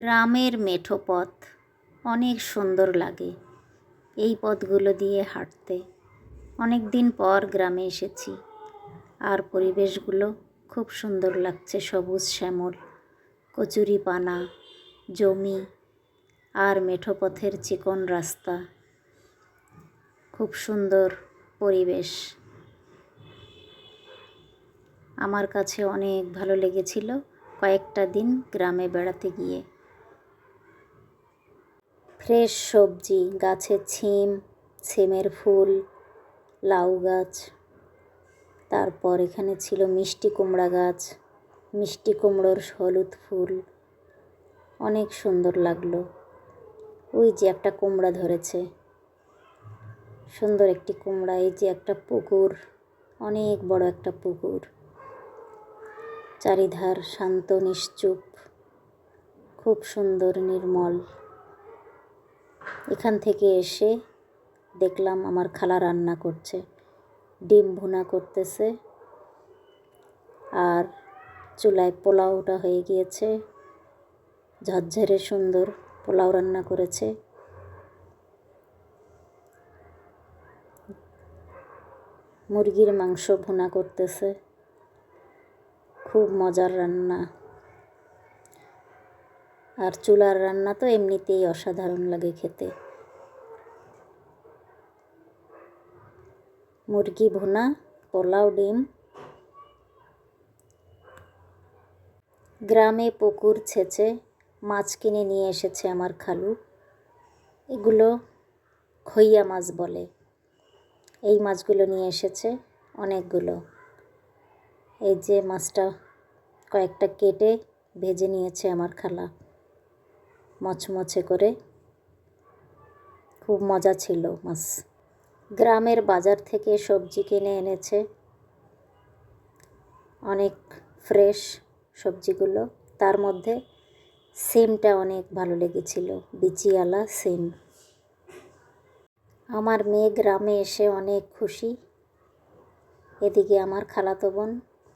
গ্রামের মেঠো পথ অনেক সুন্দর লাগে। এই পথগুলো দিয়ে হাঁটতে অনেক দিন পর গ্রামে এসেছি, আর পরিবেশগুলো খুব সুন্দর লাগছে। সবুজ শ্যামল, কচুরিপানা, জমি আর মেঠো পথের চিকন রাস্তা, খুব সুন্দর পরিবেশ। আমার কাছে অনেক ভালো লেগেছিল কয়েকটা দিন গ্রামে বেড়াতে গিয়ে। ফ্রেশ সবজি, গাছে ছিমের ফুল, লাউ গাছ, তারপর এখানে ছিল মিষ্টি কুমড়া গাছ, মিষ্টি কুমড়োর হলুদ ফুল, অনেক সুন্দর লাগলো। ওই যে একটা কুমড়া ধরেছে, সুন্দর একটি কুমড়া। এই যে একটা পুকুর, অনেক বড় একটা পুকুর, চারিধার শান্ত নিশ্চুপ, খুব সুন্দর নির্মল। এখান থেকে এসে দেখলাম আমার খালা রান্না করছে, ডিম ভুনা করতেছে, আর চুলায় পোলাওটা হয়ে গিয়েছে, ঝরঝরে সুন্দর পোলাও রান্না করেছে। মুরগির মাংস ভুনা করতেছে, খুব মজার রান্না। আর চুলার রান্না তো এমনিতেই অসাধারণ লাগে খেতে। মুরগি ভুনা, পোলাও, ডিম। গ্রামে পুকুর ছেঁচে মাছ কিনে নিয়ে এসেছে আমার খালু। এগুলো খইয়া মাছ বলে। এই মাছগুলো নিয়ে এসেছে অনেকগুলো। এই যে মাছটা কয়েকটা কেটে ভেজে নিয়েছে আমার খালা, মচমচে করে, খুব মজা ছিল মাছ। গ্রামের বাজার থেকে সবজি কিনে এনেছে, অনেক ফ্রেশ সবজিগুলো। তার মধ্যে সিমটা অনেক ভালো লেগেছিল, বিচিওয়ালা সিম। আমার মেয়ে গ্রামে এসে অনেক খুশি। এদিকে আমার খালাতো বোন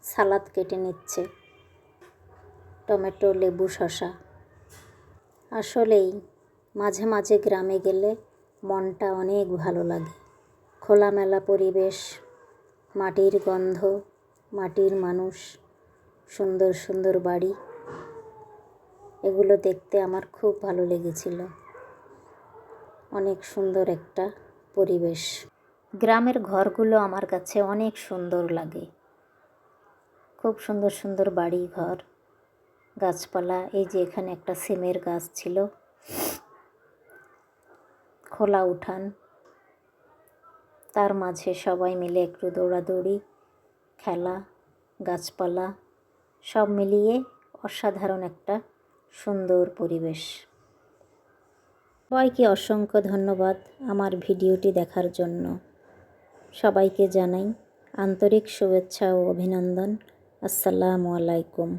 সালাদ কেটে নিচ্ছে, টমেটো, লেবু, শসা। আসলেই মাঝে মাঝে গ্রামে গেলে মনটা অনেক ভালো লাগে। খোলামেলা পরিবেশ, মাটির গন্ধ, মাটির মানুষ, সুন্দর সুন্দর বাড়ি, এগুলো দেখতে আমার খুব ভালো লেগেছিল। অনেক সুন্দর একটা পরিবেশ। গ্রামের ঘরগুলো আমার কাছে অনেক সুন্দর লাগে, খুব সুন্দর সুন্দর বাড়ি ঘর, গাছপালা। এই যে এখানে একটা সিমের গাছ ছিল, খোলা উঠান, তার মাঝে সবাই মিলে একটু দৌড়াদৌড়ি, খেলা, গাছপালা, সব মিলিয়ে অসাধারণ একটা সুন্দর পরিবেশ। সবাইকে অসংখ্য ধন্যবাদ আমার ভিডিওটি দেখার জন্য। সবাইকে জানাই আন্তরিক শুভেচ্ছা ও অভিনন্দন। আসসালামু আলাইকুম।